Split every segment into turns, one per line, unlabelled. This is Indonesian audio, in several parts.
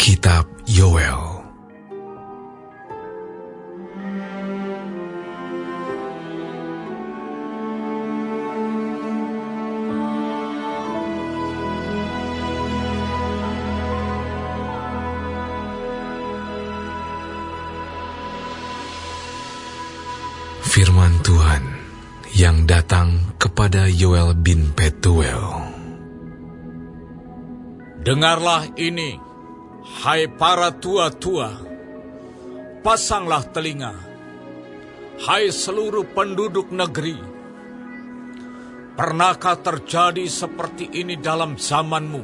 Kitab Yoel. Firman Tuhan yang datang kepada Yoel bin Petuel.
Dengarlah ini, hai para tua-tua, pasanglah telinga, hai seluruh penduduk negeri. Pernahkah terjadi seperti ini dalam zamanmu,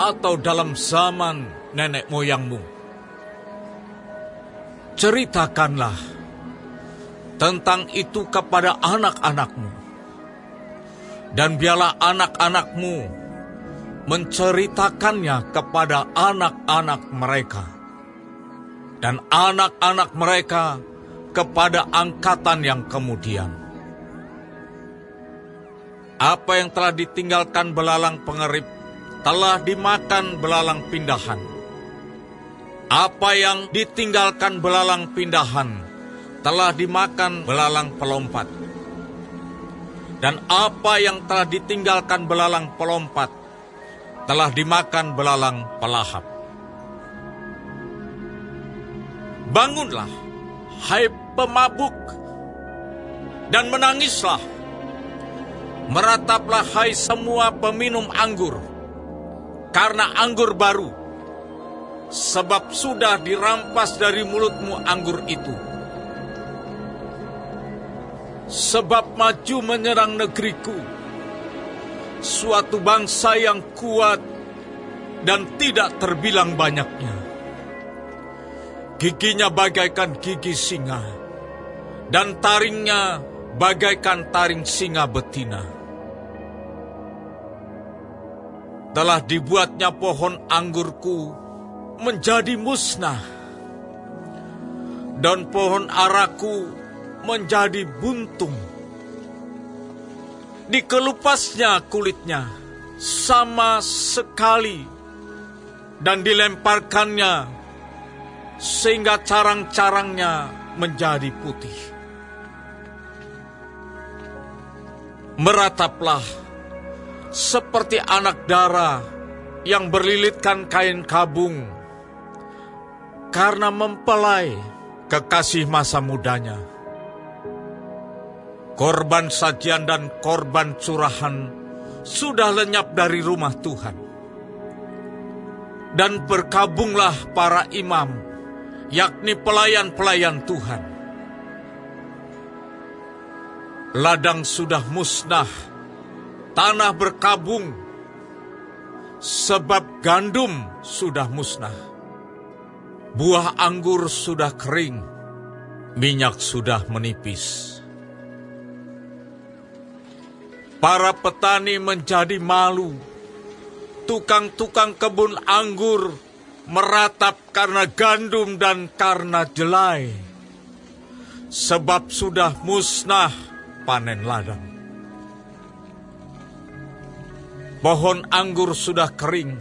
atau dalam zaman nenek moyangmu? Ceritakanlah tentang itu kepada anak-anakmu, dan biarlah anak-anakmu menceritakannya kepada anak-anak mereka, dan anak-anak mereka kepada angkatan yang kemudian. Apa yang telah ditinggalkan belalang pengerip telah dimakan belalang pindahan. Apa yang ditinggalkan belalang pindahan telah dimakan belalang pelompat. Dan apa yang telah ditinggalkan belalang pelompat telah dimakan belalang pelahap. Bangunlah, hai pemabuk, dan menangislah. Merataplah, hai semua peminum anggur, karena anggur baru, sebab sudah dirampas dari mulutmu anggur itu. Sebab maju menyerang negeriku, suatu bangsa yang kuat dan tidak terbilang banyaknya. Giginya bagaikan gigi singa, dan taringnya bagaikan taring singa betina. Telah dibuatnya pohon anggurku menjadi musnah, dan pohon araku menjadi buntung. Dikelupasnya kulitnya sama sekali, dan dilemparkannya sehingga carang-carangnya menjadi putih. Merataplah seperti anak dara yang berlilitkan kain kabung, karena mempelai kekasih masa mudanya. Korban sajian dan korban curahan sudah lenyap dari rumah Tuhan. Dan berkabunglah para imam, yakni pelayan-pelayan Tuhan. Ladang sudah musnah, tanah berkabung, sebab gandum sudah musnah. Buah anggur sudah kering, minyak sudah menipis. Para petani menjadi malu, tukang-tukang kebun anggur meratap karena gandum dan karena jelai, sebab sudah musnah panen ladang. Pohon anggur sudah kering,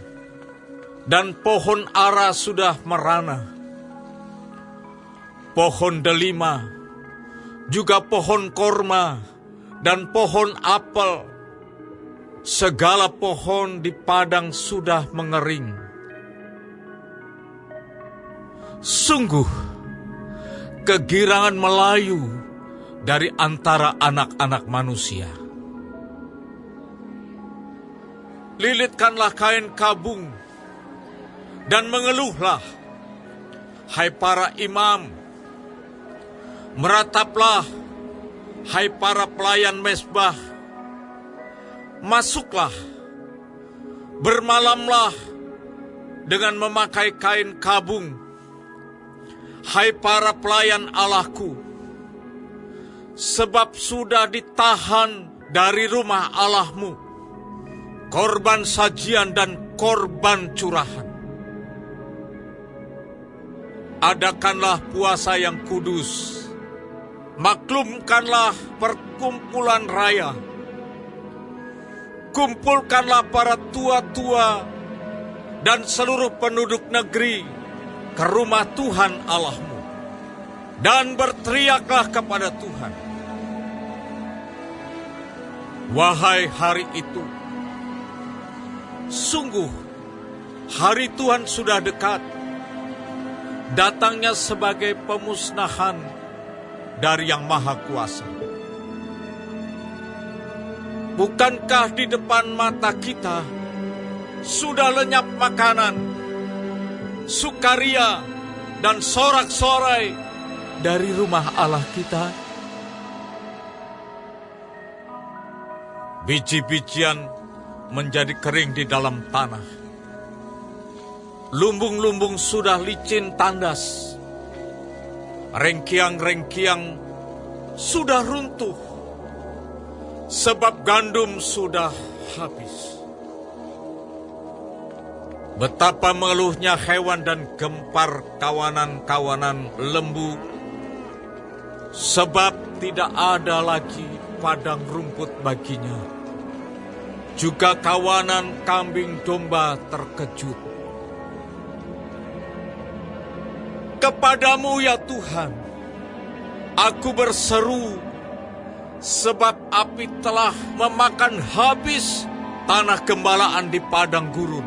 dan pohon ara sudah merana. Pohon delima, juga pohon korma, dan pohon apel, segala pohon di padang sudah mengering. Sungguh, kegirangan melayu dari antara anak-anak manusia. Lilitkanlah kain kabung, dan mengeluhlah, hai para imam. Merataplah, hai para pelayan mezbah. Masuklah, bermalamlah dengan memakai kain kabung, hai para pelayan Allahku. Sebab sudah ditahan dari rumah Allahmu korban sajian dan korban curahan. Adakanlah puasa yang kudus, maklumkanlah perkumpulan raya. Kumpulkanlah para tua-tua dan seluruh penduduk negeri ke rumah Tuhan Allahmu, dan berteriaklah kepada Tuhan. Wahai hari itu, sungguh hari Tuhan sudah dekat, datangnya sebagai pemusnahan dari Yang Maha Kuasa. Bukankah di depan mata kita sudah lenyap makanan, sukaria, dan sorak-sorai dari rumah Allah kita? Biji-bijian menjadi kering di dalam tanah. Lumbung-lumbung sudah licin tandas. Rengkiang-rengkiang sudah runtuh, sebab gandum sudah habis. Betapa mengeluhnya hewan dan gempar kawanan-kawanan lembu, sebab tidak ada lagi padang rumput baginya. Juga kawanan kambing domba terkejut. Kepadamu ya Tuhan, aku berseru, sebab api telah memakan habis tanah gembalaan di padang gurun,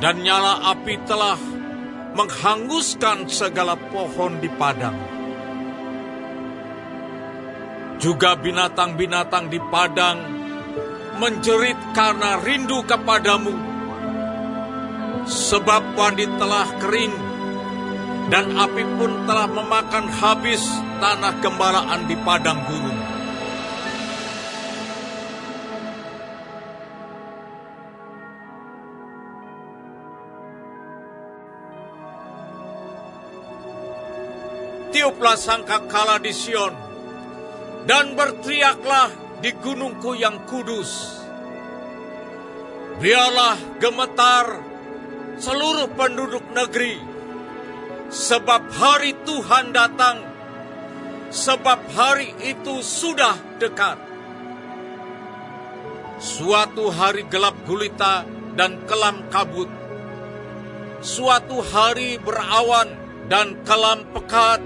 dan nyala api telah menghanguskan segala pohon di padang. Juga binatang-binatang di padang menjerit karena rindu kepadamu, sebab wadi telah kering, dan api pun telah memakan habis tanah gembalaan di padang gurun. Tiuplah sangkakala di Sion, dan berteriaklah di gunungku yang kudus. Biarlah gemetar seluruh penduduk negeri, sebab hari Tuhan datang, sebab hari itu sudah dekat. Suatu hari gelap gulita dan kelam kabut, suatu hari berawan dan kelam pekat,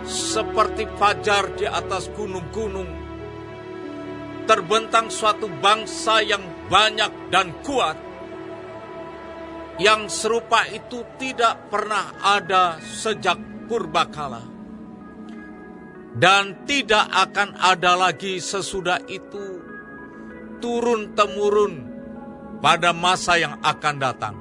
seperti fajar di atas gunung-gunung. Terbentang suatu bangsa yang banyak dan kuat, yang serupa itu tidak pernah ada sejak purbakala, dan tidak akan ada lagi sesudah itu, turun-temurun pada masa yang akan datang.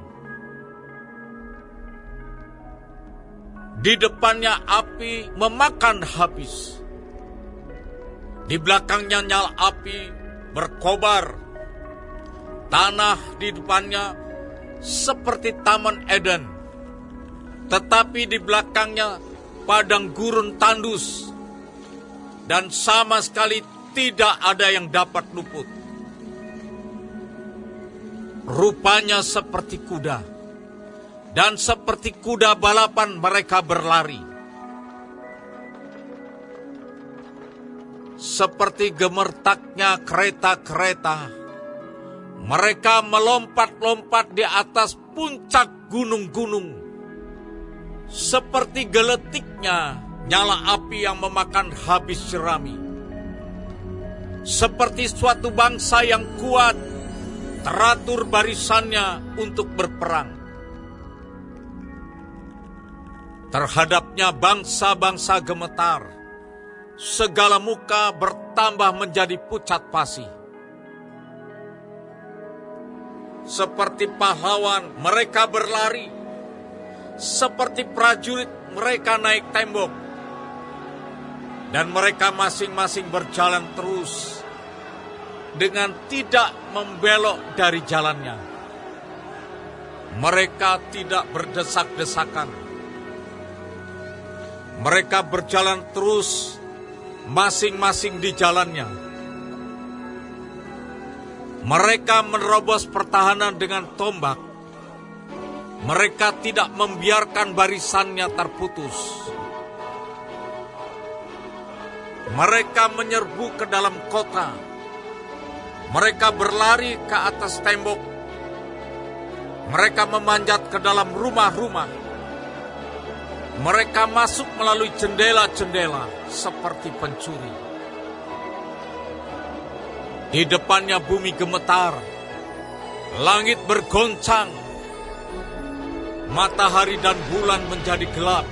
Di depannya api memakan habis, di belakangnya nyala api berkobar. Tanah di depannya seperti Taman Eden, tetapi di belakangnya padang gurun tandus, dan sama sekali tidak ada yang dapat luput. Rupanya seperti kuda, dan seperti kuda balapan mereka berlari. Seperti gemertaknya kereta-kereta, mereka melompat-lompat di atas puncak gunung-gunung. Seperti geletiknya nyala api yang memakan habis jerami. Seperti suatu bangsa yang kuat, teratur barisannya untuk berperang. Terhadapnya bangsa-bangsa gemetar, segala muka bertambah menjadi pucat pasi. Seperti pahlawan mereka berlari, seperti prajurit mereka naik tembok, dan mereka masing-masing berjalan terus dengan tidak membelok dari jalannya. Mereka tidak berdesak-desakan. Mereka berjalan terus, masing-masing di jalannya. Mereka menerobos pertahanan dengan tombak. Mereka tidak membiarkan barisannya terputus. Mereka menyerbu ke dalam kota. Mereka berlari ke atas tembok Mereka memanjat ke dalam rumah-rumah. Mereka masuk melalui jendela-jendela seperti pencuri. Di depannya bumi gemetar, langit bergoncang, matahari dan bulan menjadi gelap,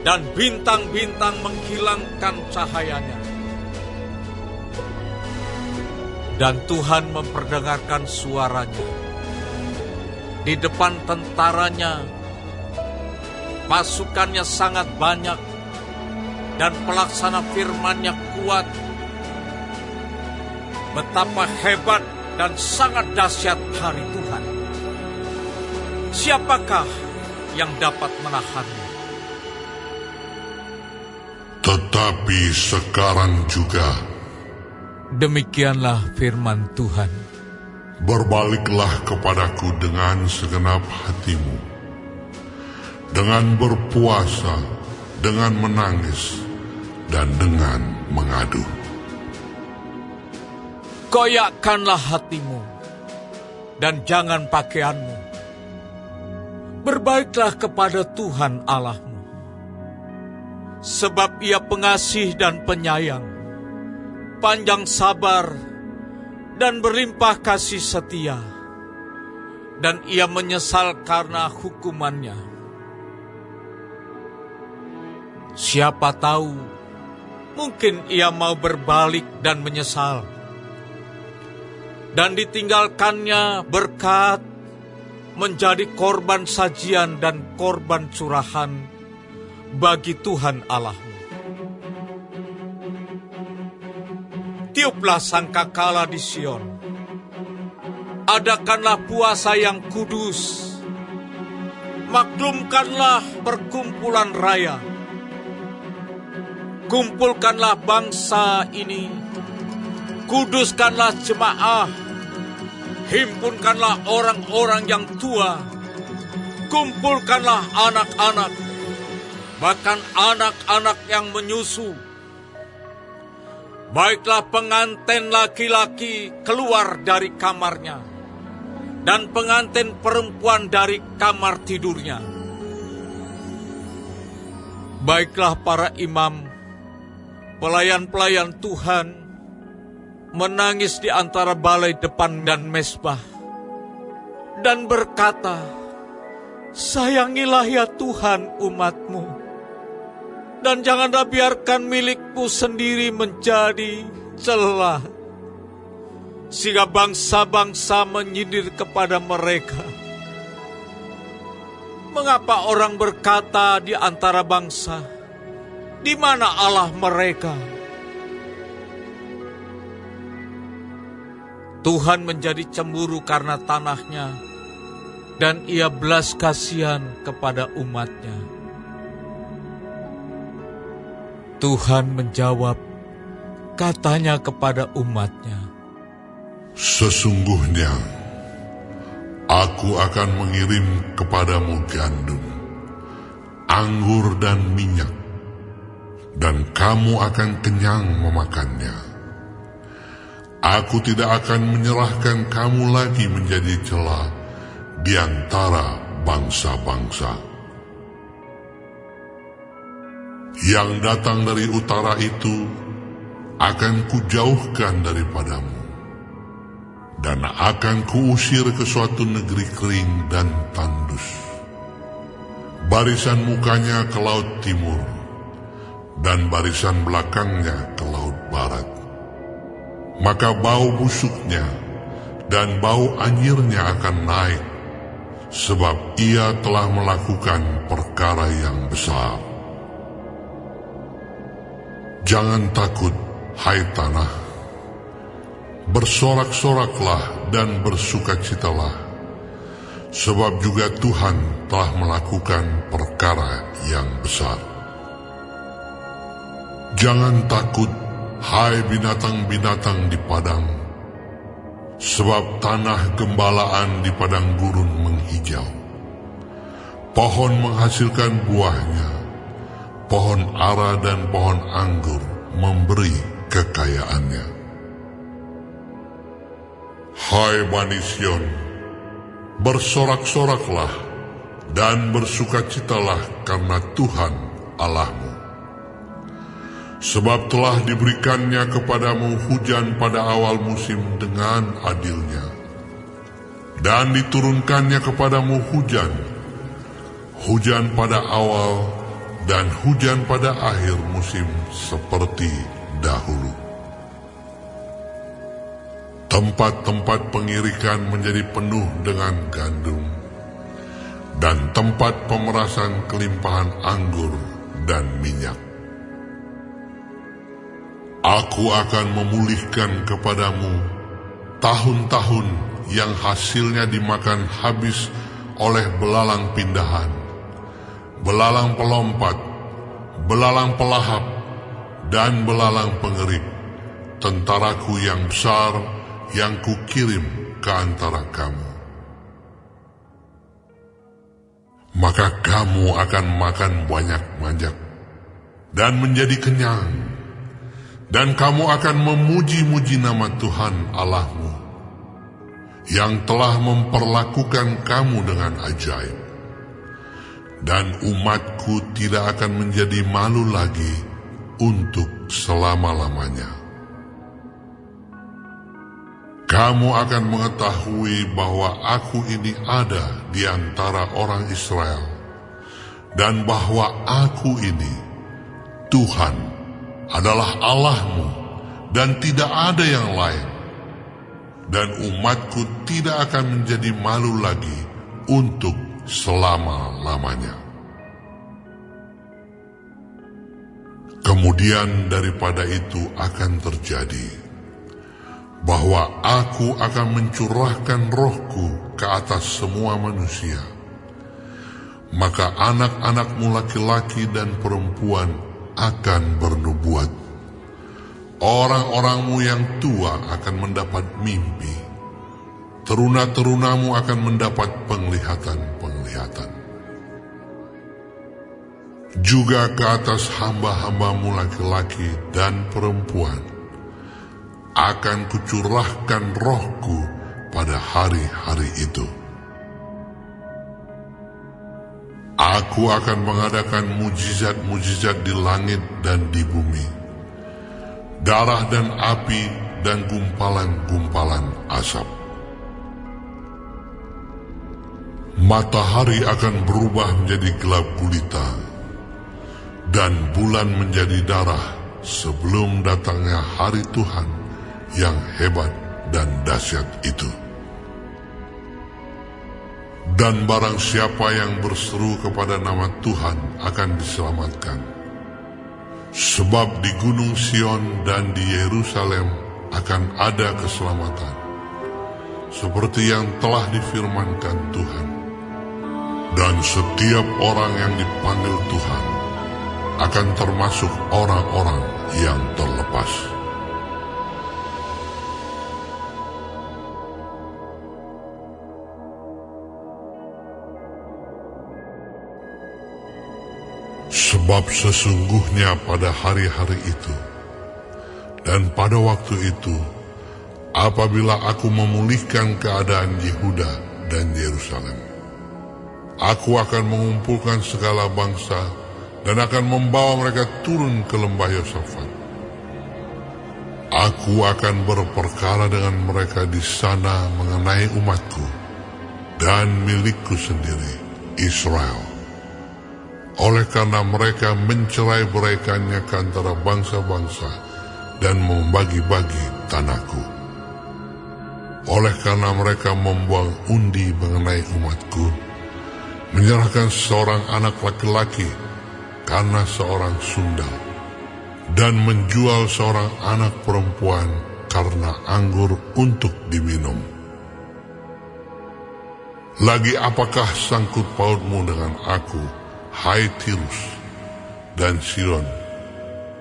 dan bintang-bintang menghilangkan cahayanya. Dan Tuhan memperdengarkan suaranya. Di depan tentaranya, pasukannya sangat banyak, dan pelaksana firman-Nya kuat. Betapa hebat dan sangat dahsyat hari Tuhan. Siapakah yang dapat menahannya?
Tetapi sekarang juga,
demikianlah firman Tuhan.
berbaliklah kepadaku dengan segenap hatimu, dengan berpuasa, dengan menangis, dan dengan mengadu.
Koyakkanlah hatimu, dan jangan pakaianmu. Berbaiklah kepada Tuhan Allahmu, sebab Ia pengasih dan penyayang, panjang sabar, dan berlimpah kasih setia, dan Ia menyesal karena hukumannya. Siapa tahu, mungkin Ia mau berbalik dan menyesal, dan ditinggalkannya berkat menjadi korban sajian dan korban curahan bagi Tuhan Allahmu. Tiuplah sangkakala di Sion, adakanlah puasa yang kudus, maklumkanlah perkumpulan raya, kumpulkanlah bangsa ini, kuduskanlah jemaah, himpunkanlah orang-orang yang tua, kumpulkanlah anak-anak, bahkan anak-anak yang menyusu. Baiklah pengantin laki-laki keluar dari kamarnya, dan pengantin perempuan dari kamar tidurnya. Baiklah para imam, pelayan-pelayan Tuhan, menangis di antara balai depan dan mezbah, dan berkata, sayangilah ya Tuhan umat-Mu, dan janganlah biarkan milikmu sendiri menjadi celah, sehingga bangsa-bangsa menyindir kepada mereka. Mengapa orang berkata di antara bangsa, di mana Allah mereka? Tuhan menjadi cemburu karena tanahnya, dan Ia belas kasihan kepada umat-Nya. Tuhan menjawab, katanya kepada umat-Nya,
sesungguhnya aku akan mengirim kepadamu gandum, anggur dan minyak, dan kamu akan kenyang memakannya. Aku tidak akan menyerahkan kamu lagi menjadi celah di antara bangsa-bangsa. Yang datang dari utara itu akan kujauhkan daripadamu, dan akan kuusir ke suatu negeri kering dan tandus. Barisan mukanya ke laut timur, dan barisan belakangnya ke laut barat. Maka bau busuknya dan bau anyirnya akan naik, sebab ia telah melakukan perkara yang besar. Jangan takut, hai tanah, bersorak-soraklah dan bersukacitalah, sebab juga Tuhan telah melakukan perkara yang besar. Jangan takut, hai binatang-binatang di padang, sebab tanah gembalaan di padang gurun menghijau. Pohon menghasilkan buahnya, pohon ara dan pohon anggur memberi kekayaannya. Hai Bani Sion, bersorak-soraklah dan bersukacitalah karena Tuhan Allahmu. Sebab telah diberikannya kepadamu hujan pada awal musim dengan adilnya, dan diturunkannya kepadamu hujan pada awal dan hujan pada akhir musim seperti dahulu. Tempat-tempat pengirikan menjadi penuh dengan gandum, dan tempat pemerasan kelimpahan anggur dan minyak. Aku akan memulihkan kepadamu tahun-tahun yang hasilnya dimakan habis oleh belalang pindahan, belalang pelompat, belalang pelahap, dan belalang pengerik, tentaraku yang besar yang kukirim ke antara kamu. Maka kamu akan makan banyak-banyak dan menjadi kenyang, dan kamu akan memuji-muji nama Tuhan Allahmu yang telah memperlakukan kamu dengan ajaib. Dan umatku tidak akan menjadi malu lagi untuk selama-lamanya. Kamu akan mengetahui bahwa aku ini ada di antara orang Israel, dan bahwa aku ini, Tuhan, adalah Allahmu, dan tidak ada yang lain. Dan umatku tidak akan menjadi malu lagi untuk selama-lamanya. Kemudian daripada itu akan terjadi bahwa aku akan mencurahkan rohku ke atas semua manusia. Maka anak-anakmu laki-laki dan perempuan akan bernubuat. Orang-orangmu yang tua akan mendapat mimpi. Teruna-terunamu akan mendapat penglihatan-penglihatan. Juga ke atas hamba-hambamu laki-laki dan perempuan akan kucurahkan rohku pada hari-hari itu. Aku akan mengadakan mujizat-mujizat di langit dan di bumi, darah dan api dan gumpalan-gumpalan asap. Matahari akan berubah menjadi gelap gulita, dan bulan menjadi darah sebelum datangnya hari Tuhan yang hebat dan dahsyat itu. Dan barang siapa yang berseru kepada nama Tuhan akan diselamatkan. Sebab di Gunung Sion dan di Yerusalem akan ada keselamatan, seperti yang telah difirmankan Tuhan. Dan setiap orang yang dipanggil Tuhan akan termasuk orang-orang yang terlepas. Sebab sesungguhnya pada hari-hari itu dan pada waktu itu, apabila aku memulihkan keadaan Yehuda dan Yerusalem, aku akan mengumpulkan segala bangsa dan akan membawa mereka turun ke lembah Yosafat. Aku akan berperkara dengan mereka di sana mengenai umatku dan milikku sendiri, Israel. Oleh karena mereka mencerai-beraikannya ke antara bangsa-bangsa dan membagi-bagi tanahku. Oleh karena mereka membuang undi mengenai umatku, menyerahkan seorang anak laki-laki karena seorang sundal, dan menjual seorang anak perempuan karena anggur untuk diminum. Lagi apakah sangkut pautmu dengan aku, hai Tirus dan Sidon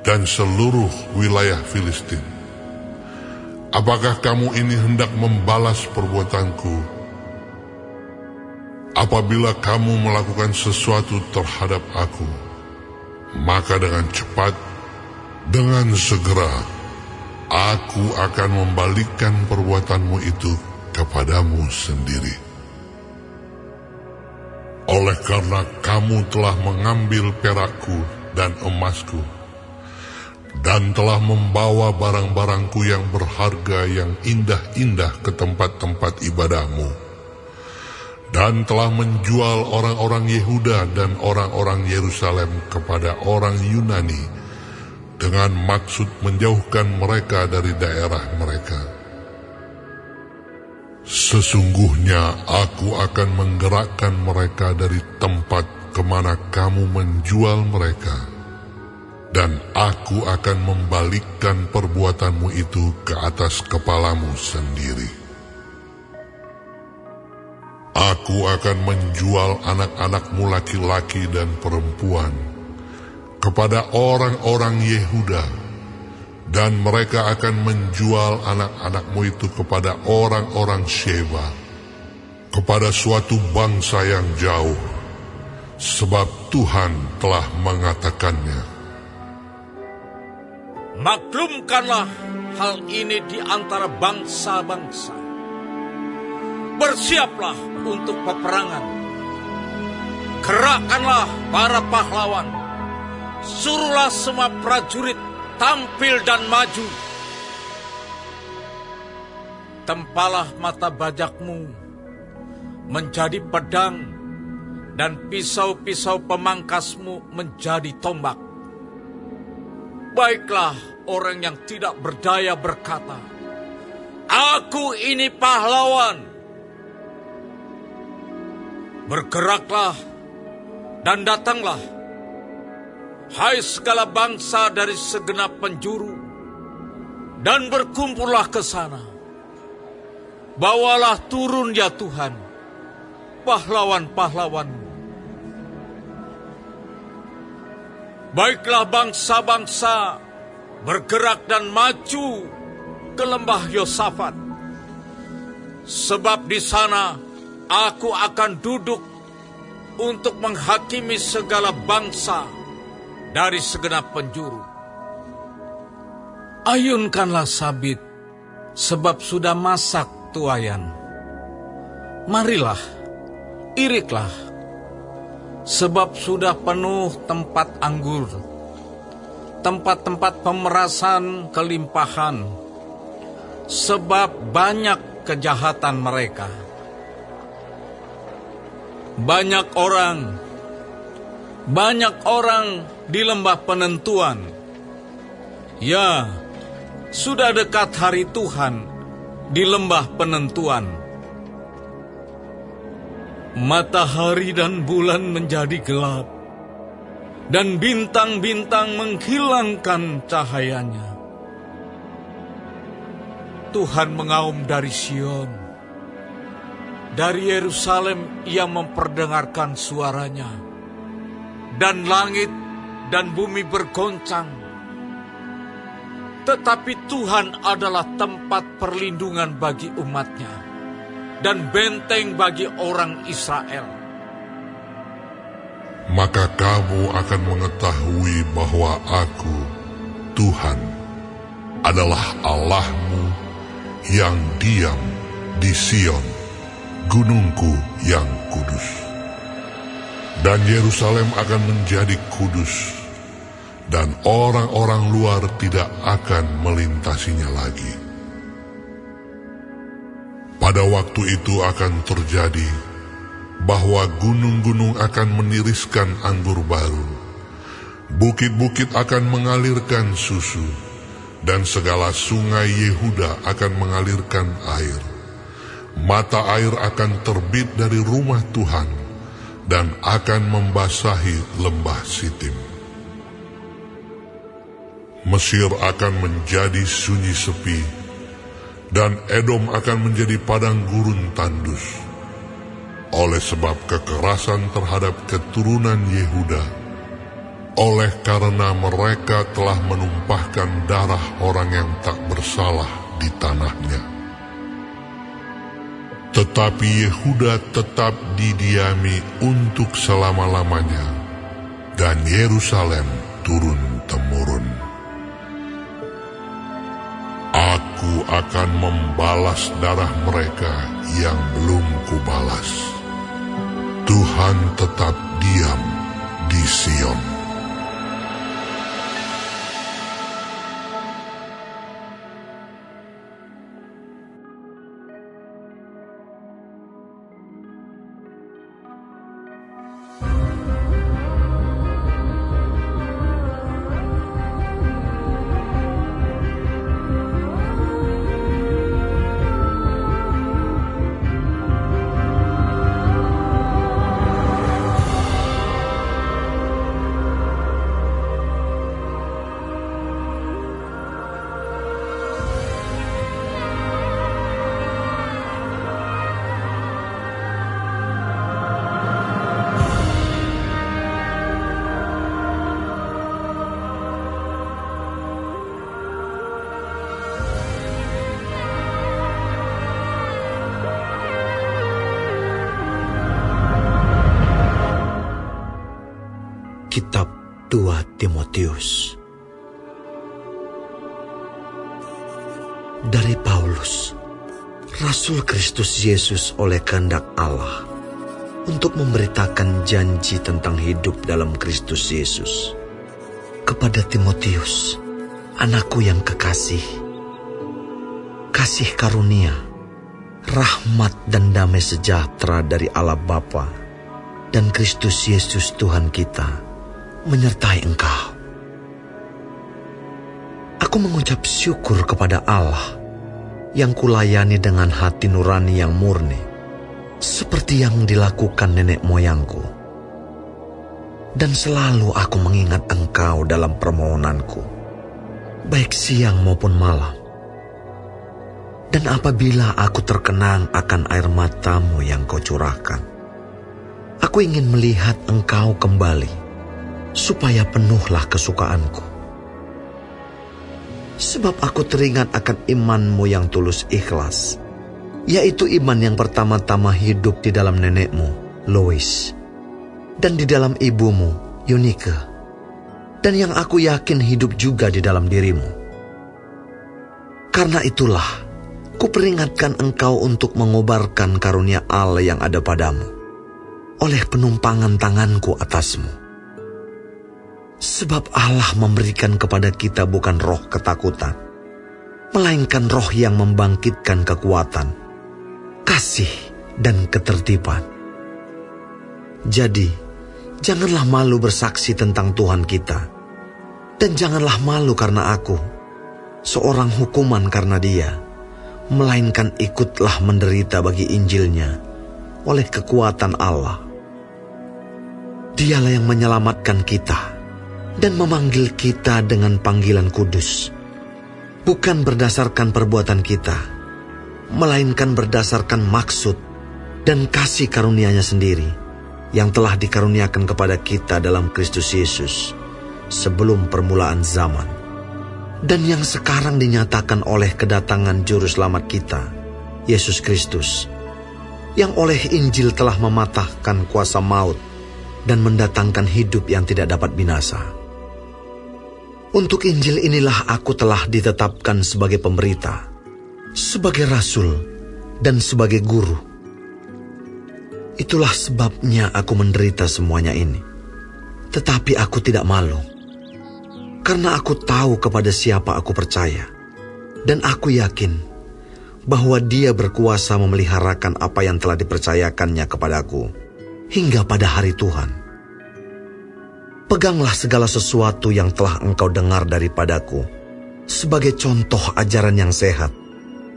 dan seluruh wilayah Filistin? Apakah kamu ini hendak membalas perbuatanku apabila kamu melakukan sesuatu terhadap aku? Maka dengan cepat, dengan segera, aku akan membalikkan perbuatanmu itu kepadamu sendiri. Oleh karena kamu telah mengambil perakku dan emasku, dan telah membawa barang-barangku yang berharga yang indah-indah ke tempat-tempat ibadahmu, dan telah menjual orang-orang Yehuda dan orang-orang Yerusalem kepada orang Yunani dengan maksud menjauhkan mereka dari daerah mereka. Sesungguhnya aku akan menggerakkan mereka dari tempat kemana kamu menjual mereka, dan aku akan membalikkan perbuatanmu itu ke atas kepalamu sendiri. Aku akan menjual anak-anakmu laki-laki dan perempuan kepada orang-orang Yehuda, dan mereka akan menjual anak-anakmu itu kepada orang-orang Sheba, kepada suatu bangsa yang jauh, sebab Tuhan telah mengatakannya.
Maklumkanlah hal ini di antara bangsa-bangsa. Bersiaplah untuk peperangan. Gerakkanlah para pahlawan. Suruhlah semua prajurit tampil dan maju. Tempalah mata bajakmu menjadi pedang, dan pisau-pisau pemangkasmu menjadi tombak. Baiklah orang yang tidak berdaya berkata, "Aku ini pahlawan." Bergeraklah dan datanglah, hai segala bangsa dari segenap penjuru, dan berkumpullah ke sana. Bawalah turun ya Tuhan, pahlawan-pahlawanmu. Baiklah bangsa-bangsa bergerak dan maju ke lembah Yosafat, sebab di sana aku akan duduk untuk menghakimi segala bangsa dari segenap penjuru. Ayunkanlah sabit, sebab sudah masak tuayan. Marilah, iriklah, sebab sudah penuh tempat anggur, tempat-tempat pemerasan kelimpahan, sebab banyak kejahatan mereka. Banyak orang di lembah penentuan. Ya, sudah dekat hari Tuhan di lembah penentuan. Matahari dan bulan menjadi gelap, dan bintang-bintang menghilangkan cahayanya. Tuhan mengaum dari Sion. Dari Yerusalem ia memperdengarkan suaranya, dan langit dan bumi bergoncang. Tetapi Tuhan adalah tempat perlindungan bagi umatnya, dan benteng bagi orang Israel.
Maka kamu akan mengetahui bahwa aku, Tuhan, adalah Allahmu yang diam di Sion, gunungku yang kudus. Dan Yerusalem akan menjadi kudus, dan orang-orang luar tidak akan melintasinya lagi. Pada waktu itu akan terjadi bahwa gunung-gunung akan meniriskan anggur baru, bukit-bukit akan mengalirkan susu, dan segala sungai Yehuda akan mengalirkan air. Mata air akan terbit dari rumah Tuhan dan akan membasahi lembah Sitim. Mesir akan menjadi sunyi sepi, dan Edom akan menjadi padang gurun tandus. Oleh sebab kekerasan terhadap keturunan Yehuda, oleh karena mereka telah menumpahkan darah orang yang tak bersalah di tanahnya. Tetapi Yehuda tetap didiami untuk selama-lamanya, dan Yerusalem turun-temurun. Aku akan membalas darah mereka yang belum kubalas. Tuhan tetap diam di Sion.
Kitab 2 Timotius. Dari Paulus, Rasul Kristus Yesus oleh kehendak Allah, untuk memberitakan janji tentang hidup dalam Kristus Yesus. Kepada Timotius, anakku yang kekasih, kasih karunia, rahmat dan damai sejahtera dari Allah Bapa dan Kristus Yesus Tuhan kita menyertai engkau. Aku mengucap syukur kepada Allah yang kulayani dengan hati nurani yang murni, seperti yang dilakukan nenek moyangku. Dan selalu aku mengingat engkau dalam permohonanku, baik siang maupun malam. Dan apabila aku terkenang akan air matamu yang kau curahkan, aku ingin melihat engkau kembali, supaya penuhlah kesukaanku. Sebab aku teringat akan imanmu yang tulus ikhlas, yaitu iman yang pertama-tama hidup di dalam nenekmu, Lois, dan di dalam ibumu, Eunike, dan yang aku yakin hidup juga di dalam dirimu. Karena itulah, kuperingatkan engkau untuk mengobarkan karunia Allah yang ada padamu, oleh penumpangan tanganku atasmu. Sebab Allah memberikan kepada kita bukan roh ketakutan, melainkan roh yang membangkitkan kekuatan, kasih, dan ketertiban. Jadi, janganlah malu bersaksi tentang Tuhan kita, dan janganlah malu karena aku, seorang hukuman karena Dia, melainkan ikutlah menderita bagi Injilnya oleh kekuatan Allah. Dialah yang menyelamatkan kita dan memanggil kita dengan panggilan kudus, bukan berdasarkan perbuatan kita, melainkan berdasarkan maksud dan kasih karunia-Nya sendiri, yang telah dikaruniakan kepada kita dalam Kristus Yesus sebelum permulaan zaman, dan yang sekarang dinyatakan oleh kedatangan Juru Selamat kita, Yesus Kristus, yang oleh Injil telah mematahkan kuasa maut dan mendatangkan hidup yang tidak dapat binasa. Untuk Injil inilah aku telah ditetapkan sebagai pemberita, sebagai rasul, dan sebagai guru. Itulah sebabnya aku menderita semuanya ini. Tetapi aku tidak malu, karena aku tahu kepada siapa aku percaya, dan aku yakin bahwa Dia berkuasa memeliharakan apa yang telah dipercayakannya kepadaku hingga pada hari Tuhan. Peganglah segala sesuatu yang telah engkau dengar daripadaku sebagai contoh ajaran yang sehat,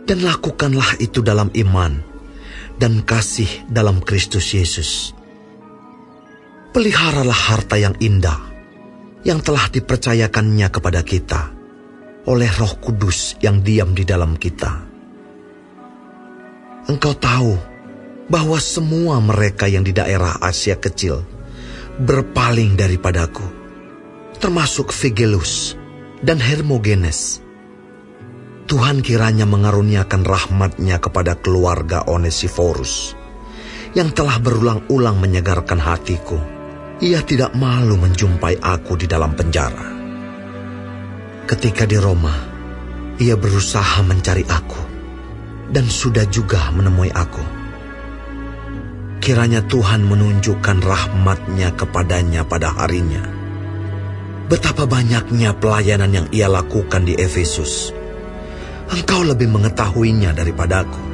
dan lakukanlah itu dalam iman dan kasih dalam Kristus Yesus. Peliharalah harta yang indah yang telah dipercayakannya kepada kita oleh Roh Kudus yang diam di dalam kita. Engkau tahu bahwa semua mereka yang di daerah Asia Kecil berpaling daripadaku, termasuk Figelus dan Hermogenes. Tuhan kiranya mengaruniakan rahmat-Nya kepada keluarga Onesiforus, yang telah berulang-ulang menyegarkan hatiku. Ia tidak malu menjumpai aku di dalam penjara. Ketika di Roma, ia berusaha mencari aku, dan sudah juga menemui aku. kiranya Tuhan menunjukkan rahmat-Nya kepadanya pada harinya. Betapa banyaknya pelayanan yang ia lakukan di Efesus. Engkau lebih mengetahuinya daripadaku.